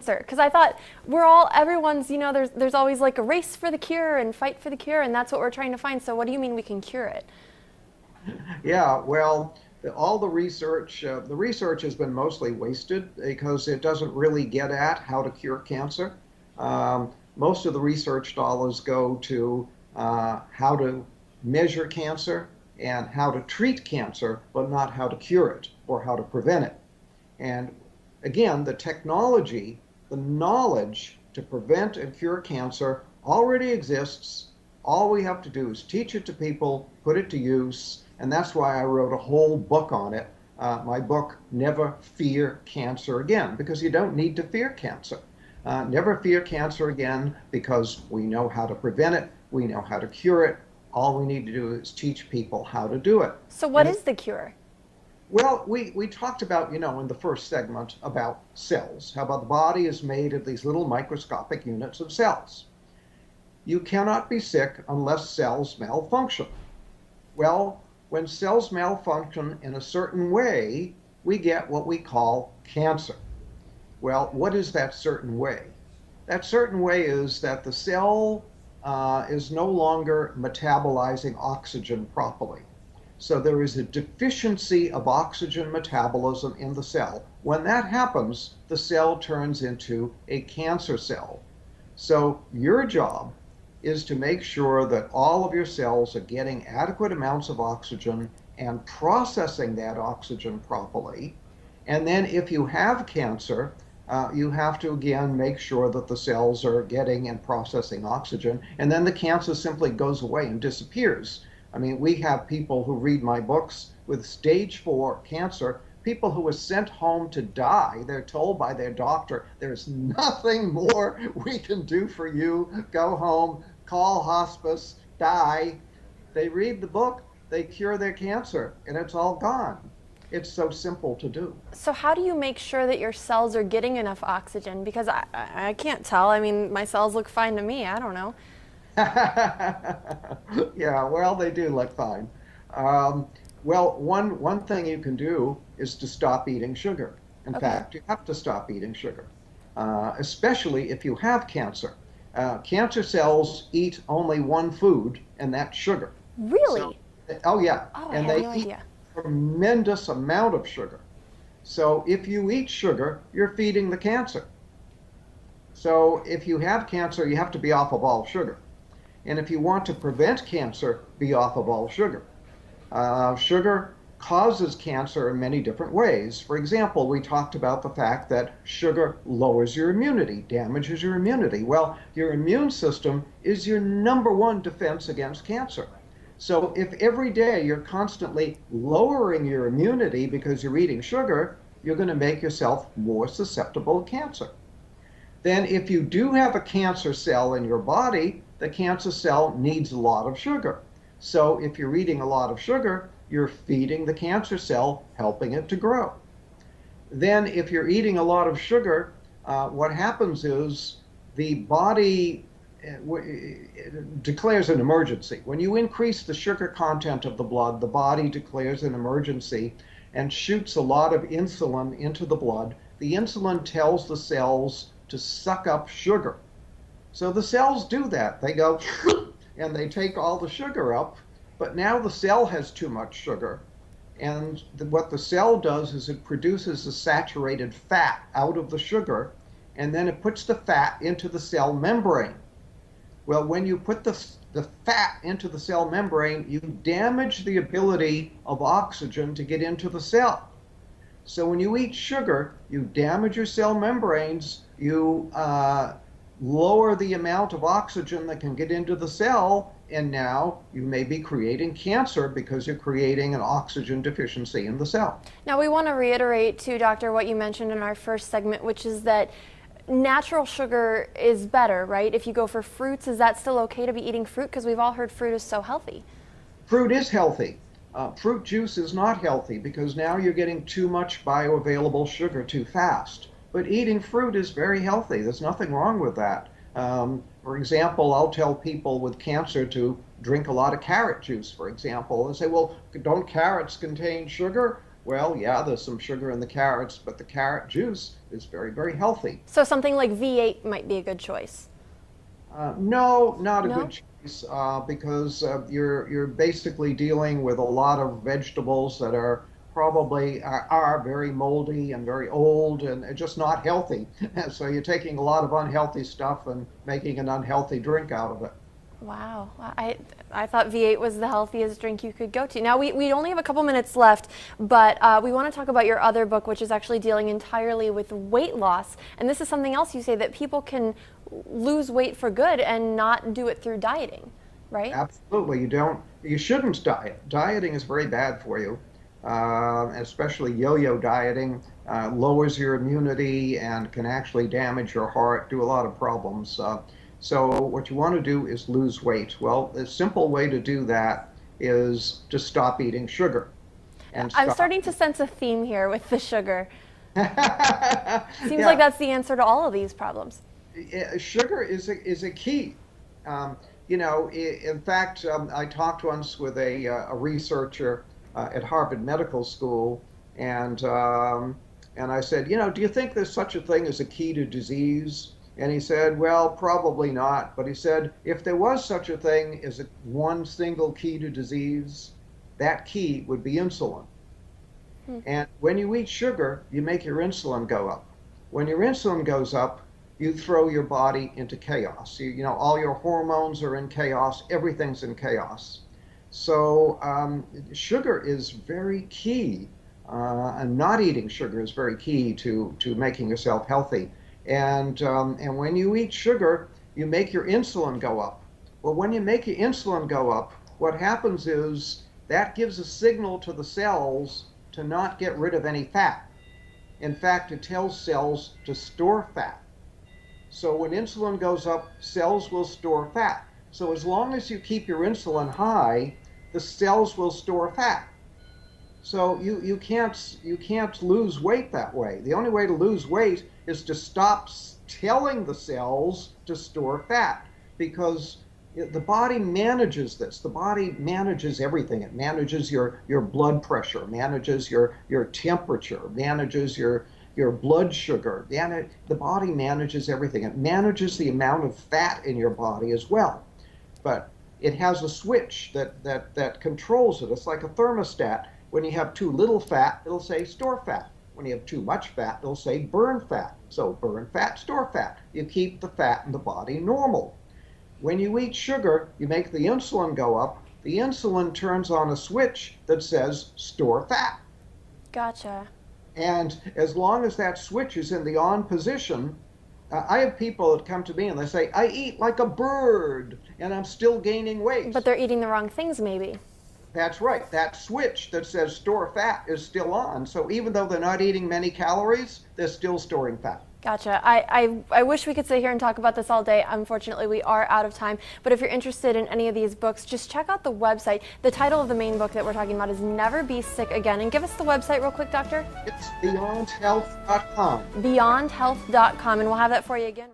cancer? Because I thought everyone's, there's always like a race for the cure and fight for the cure, and that's what we're trying to find. So what do you mean we can cure it? Yeah, well, all the research has been mostly wasted because it doesn't really get at how to cure cancer. Most of the research dollars go to how to measure cancer and how to treat cancer, but not how to cure it or how to prevent it. And again, the technology, the knowledge to prevent and cure cancer already exists. All we have to do is teach it to people, put it to use, and that's why I wrote a whole book on it. My book, Never Fear Cancer Again, because you don't need to fear cancer. Never fear cancer again because we know how to prevent it, we know how to cure it. All we need to do is teach people how to do it. So what is the cure? Well, we talked about, in the first segment about cells, how about the body is made of these little microscopic units of cells. You cannot be sick unless cells malfunction. Well, when cells malfunction in a certain way, we get what we call cancer. Well, what is that certain way? That certain way is that the cell is no longer metabolizing oxygen properly. So there is a deficiency of oxygen metabolism in the cell. When that happens, the cell turns into a cancer cell. So your job is to make sure that all of your cells are getting adequate amounts of oxygen and processing that oxygen properly. And then if you have cancer, you have to again make sure that the cells are getting and processing oxygen, and then the cancer simply goes away and disappears. I mean, we have people who read my books with stage 4 cancer, people who are sent home to die. They're told by their doctor, there's nothing more we can do for you. Go home, call hospice, die. They read the book, they cure their cancer, and it's all gone. It's so simple to do. So how do you make sure that your cells are getting enough oxygen? Because I can't tell. I mean, my cells look fine to me. I don't know. Yeah, well, they do look fine. Well, one thing you can do is to stop eating sugar. In fact, you have to stop eating sugar, especially if you have cancer. Cancer cells eat only one food, and that's sugar. Really? Oh, yeah. Oh, And I had they no eat idea. a tremendous amount of sugar. So if you eat sugar, you're feeding the cancer. So if you have cancer, you have to be off of all sugar. And if you want to prevent cancer, be off of all sugar. Sugar causes cancer in many different ways. For example, we talked about the fact that sugar lowers your immunity, damages your immunity. Well, your immune system is your number one defense against cancer. So if every day you're constantly lowering your immunity because you're eating sugar, you're going to make yourself more susceptible to cancer. Then if you do have a cancer cell in your body, the cancer cell needs a lot of sugar. So if you're eating a lot of sugar, you're feeding the cancer cell, helping it to grow. Then if you're eating a lot of sugar, what happens is the body declares an emergency. When you increase the sugar content of the blood, the body declares an emergency and shoots a lot of insulin into the blood. The insulin tells the cells to suck up sugar. So the cells do that. They go and they take all the sugar up, but now the cell has too much sugar. And what the cell does is it produces a saturated fat out of the sugar, and then it puts the fat into the cell membrane. Well, when you put the fat into the cell membrane, you damage the ability of oxygen to get into the cell. So when you eat sugar, you damage your cell membranes, you lower the amount of oxygen that can get into the cell, and now you may be creating cancer because you're creating an oxygen deficiency in the cell. Now we want to reiterate too, Doctor, what you mentioned in our first segment, which is that natural sugar is better, right? If you go for fruits, is that still okay to be eating fruit? Because we've all heard fruit is so healthy. Fruit is healthy. Fruit juice is not healthy because now you're getting too much bioavailable sugar too fast. But eating fruit is very healthy. There's nothing wrong with that. For example, I'll tell people with cancer to drink a lot of carrot juice, for example, and say, well, don't carrots contain sugar? Well, yeah, there's some sugar in the carrots, but the carrot juice is very, very healthy. So something like V8 might be a good choice. No, not a good No? choice because you're basically dealing with a lot of vegetables that are probably are very moldy and very old and just not healthy. So you're taking a lot of unhealthy stuff and making an unhealthy drink out of it. Wow. I thought V8 was the healthiest drink you could go to. Now, we only have a couple minutes left, but we want to talk about your other book, which is actually dealing entirely with weight loss. And this is something else you say, that people can lose weight for good and not do it through dieting, right? Absolutely, you shouldn't diet. Dieting is very bad for you, especially yo-yo dieting. Lowers your immunity and can actually damage your heart, do a lot of problems. So what you want to do is lose weight. Well, the simple way to do that is to stop eating sugar. And I'm stop. starting to sense a theme here with the sugar. Seems like Yeah, that's the answer to all of these problems. sugar is a key. In fact, I talked once with a researcher at Harvard Medical School, and I said, do you think there's such a thing as a key to disease? And he said, well, probably not. But he said, if there was such a thing as one single key to disease, that key would be insulin. And when you eat sugar, you make your insulin go up. When your insulin goes up, you throw your body into chaos. All your hormones are in chaos. Everything's in chaos. So sugar is very key, and not eating sugar is very key to making yourself healthy. And when you eat sugar, you make your insulin go up. Well, when you make your insulin go up, what happens is that gives a signal to the cells to not get rid of any fat. In fact, it tells cells to store fat. So when insulin goes up, cells will store fat. So as long as you keep your insulin high, the cells will store fat. So you can't lose weight that way. The only way to lose weight is to stop telling the cells to store fat, because the body manages this. The body manages everything. It manages your blood pressure, manages your temperature, manages your blood sugar. The body manages everything. It manages the amount of fat in your body as well. But it has a switch that controls it. It's like a thermostat. When you have too little fat, it'll say store fat. When you have too much fat, it'll say burn fat. So burn fat, store fat. You keep the fat in the body normal. When you eat sugar, you make the insulin go up. The insulin turns on a switch that says store fat. Gotcha. And as long as that switch is in the on position, I have people that come to me and they say, I eat like a bird and I'm still gaining weight. But they're eating the wrong things, maybe. That's right. That switch that says store fat is still on. So even though they're not eating many calories, they're still storing fat. Gotcha. I wish we could sit here and talk about this all day. Unfortunately, we are out of time. But if you're interested in any of these books, just check out the website. The title of the main book that we're talking about is Never Be Sick Again. And give us the website real quick, Doctor. It's beyondhealth.com. Beyondhealth.com. And we'll have that for you again.